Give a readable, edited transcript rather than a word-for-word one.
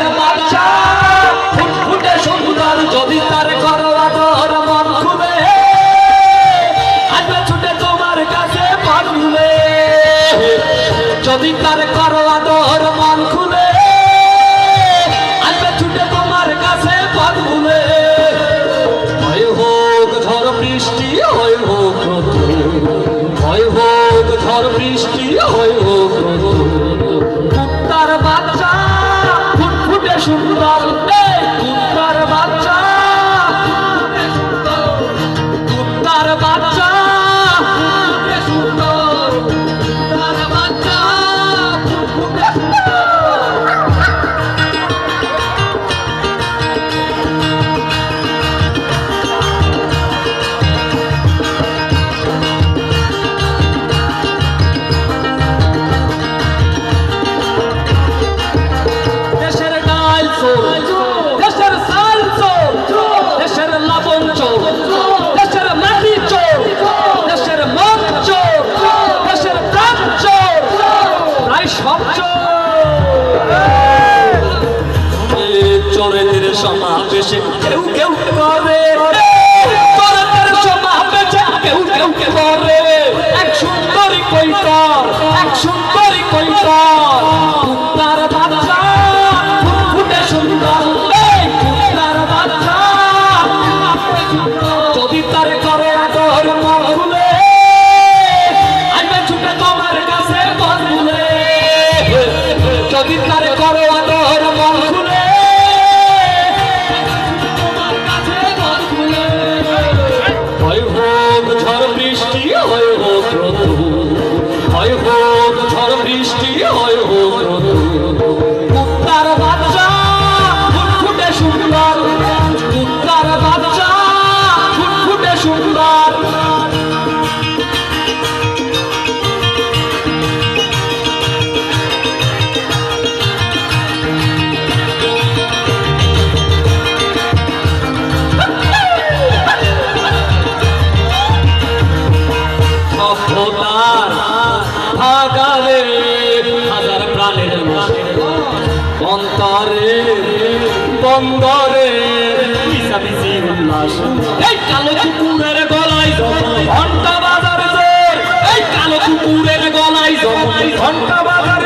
তার বাচ্চা ফুটফুটে সুন্দর যদি তার করো আদর মন খুলে আসবে ছুটে তোমার কাছে পথ ভুলে যদি তার করো আদর মন খুলে আসবে ছুটে তোমার কাছে পথ ভুলে হয় হোক ঝড় বৃষ্টি হয় হোক হয় হোক ঝড় বৃষ্টি হয় হোক তার বাচ্চা ফুটফুটে সুন্দর তার বাচ্চা তার বাচ্চা সুন্দর তার বাচ্চা ফুটফুটে দেশের সাল চোর দেশের লবণ চোর দেশের মাটি চোর দেশের মন চোর দেশের প্রাণ চোর প্রায় সব চোরেদের সমাবেশে কেউ কেউ করে চোরেদের সমাবেশে কেউ কেউ করে এক সুন্দরী কৈতর এক সুন্দরী কৈতর তার বাচ্চা সুন্দর তার বাচ্চা যদি তার করে আদর মন খুলে আসবে ছুটে তোমার কাছে পথ ভুলে যদি তার করে আদর মন খুলে তোমার কাছে পথ ভুলে হয় হোক ঝড় বৃষ্টি হয় হোক রোদ হয় হোক ঝড় বৃষ্টি হয় হোক রোদ তার বাচ্চা সুন্দর তার বাচ্চা ফুটফুটে সুন্দর সভ্যতার ভাগারে হাজার প্রাণের অন্তরে বন্দরে মিশামিশি উল্লাস এই কালো কুকুরের গলায় ঘন্টা বাজার জোর এই কালো কুকুরের গলায় ঘন্টা বাজার